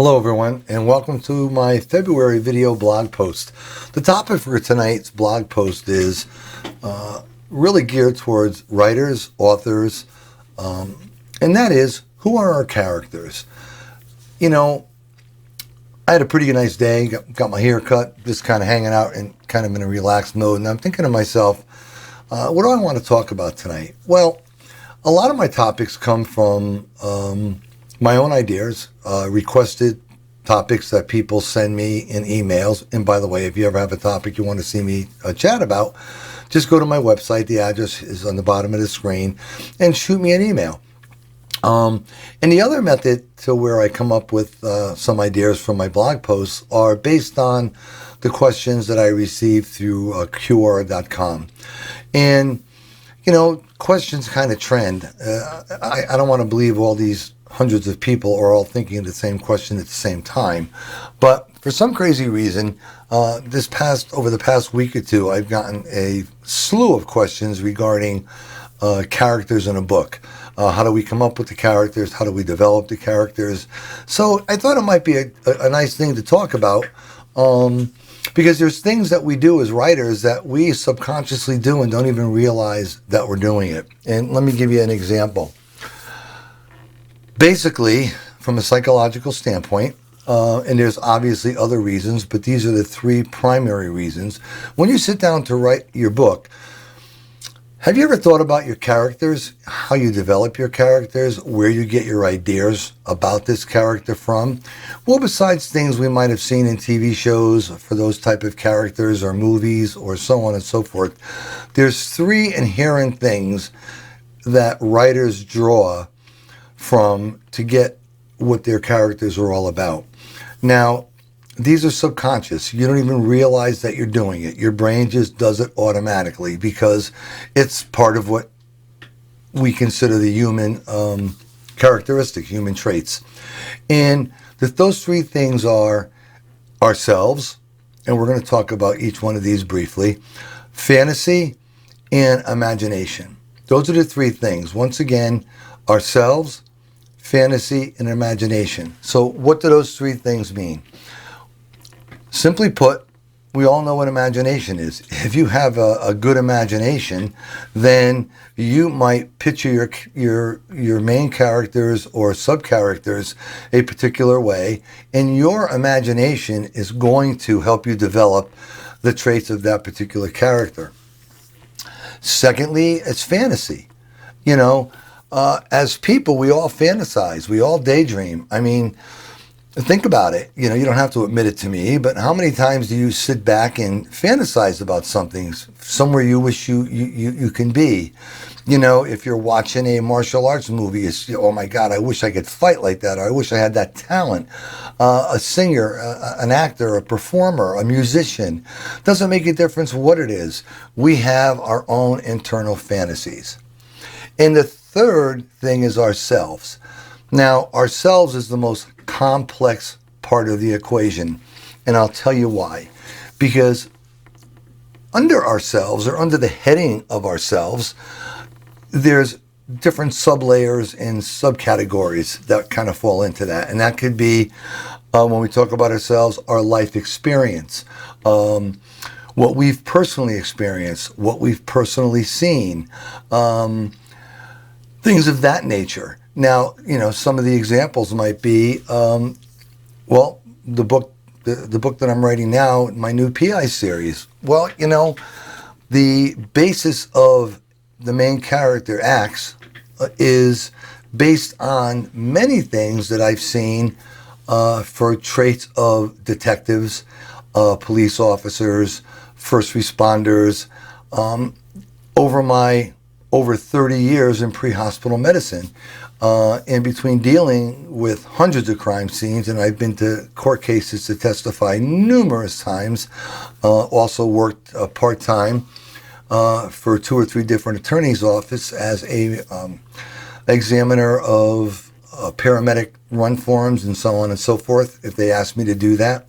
Hello everyone, and welcome to my February video blog post. The topic for tonight's blog post is really geared towards writers, authors, and that is, who are our characters? You know, I had a pretty nice day, got my hair cut, just kind of hanging out and kind of in a relaxed mode, and I'm thinking to myself, what do I want to talk about tonight? Well, a lot of my topics come from my own ideas, requested topics that people send me in emails. And by the way, if you ever have a topic you want to see me chat about, just go to my website. The address is on the bottom of the screen, and shoot me an email. And the other method to where I come up with some ideas from my blog posts are based on the questions that I receive through Quora.com. And, you know, questions kind of trend. I don't want to believe all these hundreds of people are all thinking the same question at the same time. But for some crazy reason, over the past week or two, I've gotten a slew of questions regarding characters in a book. How do we come up with the characters? How do we develop the characters? So I thought it might be a nice thing to talk about, because there's things that we do as writers that we subconsciously do and don't even realize that we're doing it. And let me give you an example. Basically, from a psychological standpoint, and there's obviously other reasons, but these are the three primary reasons. When you sit down to write your book, have you ever thought about your characters, how you develop your characters, where you get your ideas about this character from? Well, besides things we might have seen in TV shows for those type of characters or movies or so on and so forth, there's three inherent things that writers draw from to get what their characters are all about. Now, these are subconscious. You don't even realize that you're doing it. Your brain just does it automatically because it's part of what we consider the human characteristic, human traits. And those three things are ourselves, and we're going to talk about each one of these briefly, fantasy, and imagination. Those are the three things. Once again, ourselves, fantasy, and imagination. So what do those three things mean? Simply put, we all know what imagination is. If you have a good imagination, then you might picture your main characters or sub-characters a particular way, and your imagination is going to help you develop the traits of that particular character. Secondly, it's fantasy. You know, as people, we all fantasize. We all daydream. I mean, think about it. You know, you don't have to admit it to me, but how many times do you sit back and fantasize about something, somewhere you wish you can be? You know, if you're watching a martial arts movie, it's, oh my God, I wish I could fight like that, or I wish I had that talent. A singer, an actor, a performer, a musician. Doesn't make a difference what it is. We have our own internal fantasies. And the third thing is ourselves. Now, ourselves is the most complex part of the equation, and I'll tell you why. Because under ourselves, or under the heading of ourselves, there's different sublayers and subcategories that kind of fall into that. And that could be, when we talk about ourselves, our life experience, what we've personally experienced, what we've personally seen, things of that nature. Now, you know, some of the examples might be, well, the book that I'm writing now, my new PI series. Well, you know, the basis of the main character, Axe, is based on many things that I've seen for traits of detectives, police officers, first responders, over 30 years in pre-hospital medicine, in between dealing with hundreds of crime scenes, and I've been to court cases to testify numerous times, also worked part-time for 2 or 3 different attorneys' office as a examiner of paramedic run forms and so on and so forth, if they ask me to do that.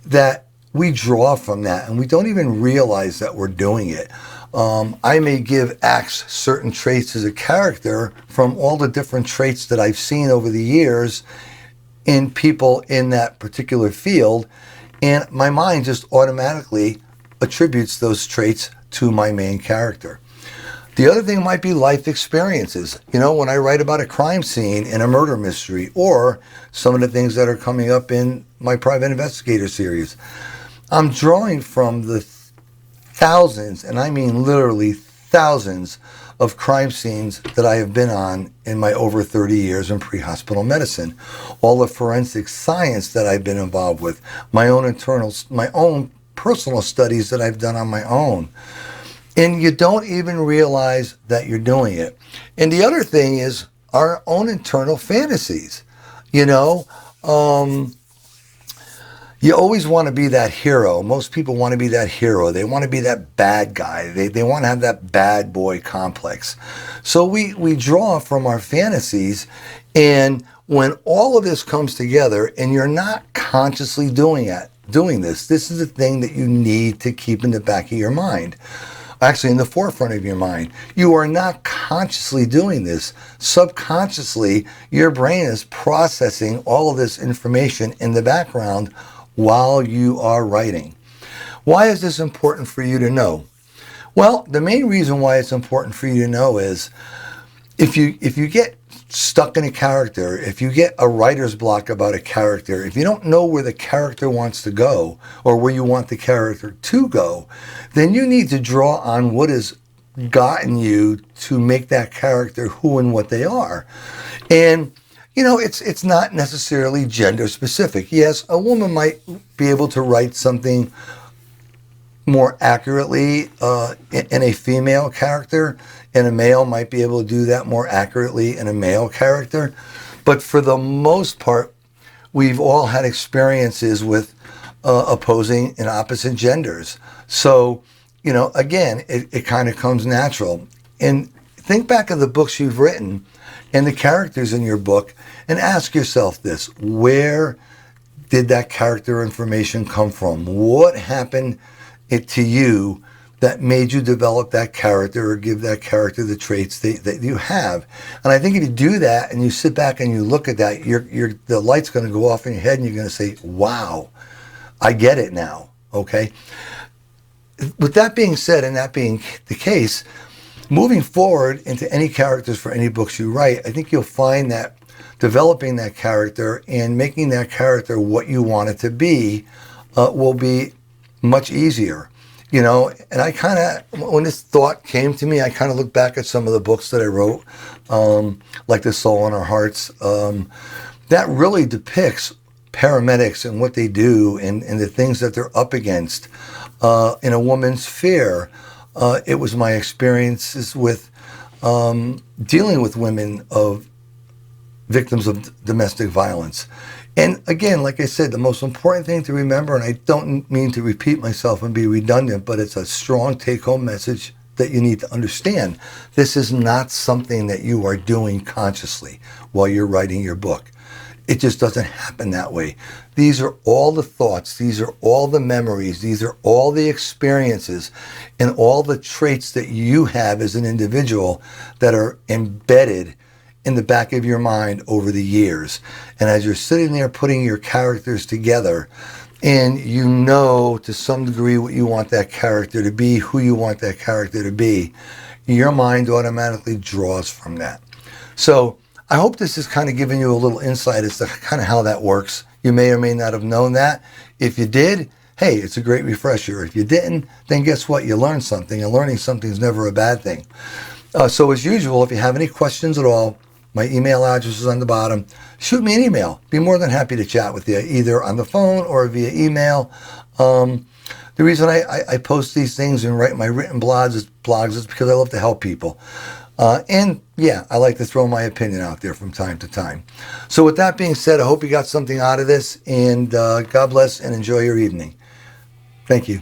That we draw from that, and we don't even realize that we're doing it. I may give Axe certain traits as a character from all the different traits that I've seen over the years in people in that particular field, and my mind just automatically attributes those traits to my main character. The other thing might be life experiences. When I write about a crime scene in a murder mystery, or some of the things that are coming up in my private investigator series, I'm drawing from the thousands, and I mean literally thousands, of crime scenes that I have been on in my over 30 years in pre-hospital medicine. All the forensic science that I've been involved with, my own personal studies that I've done on my own. And you don't even realize that you're doing it. And the other thing is our own internal fantasies. You always want to be that hero. Most people want to be that hero. They want to be that bad guy. They want to have that bad boy complex. So we draw from our fantasies, and when all of this comes together and you're not consciously doing this is the thing that you need to keep in the back of your mind. Actually, in the forefront of your mind. You are not consciously doing this. Subconsciously, your brain is processing all of this information in the background while you are writing. Why is this important for you to know? Well, the main reason why it's important for you to know is if you get stuck in a character, if you get a writer's block about a character, if you don't know where the character wants to go or where you want the character to go, then you need to draw on what has gotten you to make that character who and what they are. And it's not necessarily gender specific. Yes, a woman might be able to write something more accurately in a female character, and a male might be able to do that more accurately in a male character. But for the most part, we've all had experiences with opposing and opposite genders. So, again, it kind of comes natural. And think back of the books you've written and the characters in your book, and ask yourself this: where did that character information come from? What happened to you that made you develop that character or give that character the traits that you have? And I think if you do that and you sit back and you look at that, the light's going to go off in your head and you're going to say, wow, I get it now, okay? With that being said, and that being the case, moving forward into any characters for any books you write, I think you'll find that developing that character and making that character what you want it to be will be much easier. And I kind of, when this thought came to me, I kind of looked back at some of the books that I wrote, like The Soul in Our Hearts, that really depicts paramedics and what they do and the things that they're up against in a woman's fear. It was my experiences with dealing with women of victims of domestic violence. And again, like I said, the most important thing to remember, and I don't mean to repeat myself and be redundant, but it's a strong take-home message that you need to understand. This is not something that you are doing consciously while you're writing your book. It just doesn't happen that way. These are all the thoughts, these are all the memories, these are all the experiences and all the traits that you have as an individual that are embedded in the back of your mind over the years. And as you're sitting there putting your characters together, and you know to some degree what you want that character to be, who you want that character to be, your mind automatically draws from that. So I hope this is kind of giving you a little insight as to kind of how that works. You may or may not have known that. If you did, hey, it's a great refresher. If you didn't, then guess what? You learned something, and learning something is never a bad thing. So as usual, if you have any questions at all, my email address is on the bottom. Shoot me an email. Be more than happy to chat with you, either on the phone or via email. The reason I post these things and write my written blogs is because I love to help people. And yeah, I like to throw my opinion out there from time to time. So with that being said, I hope you got something out of this, and God bless and enjoy your evening. Thank you.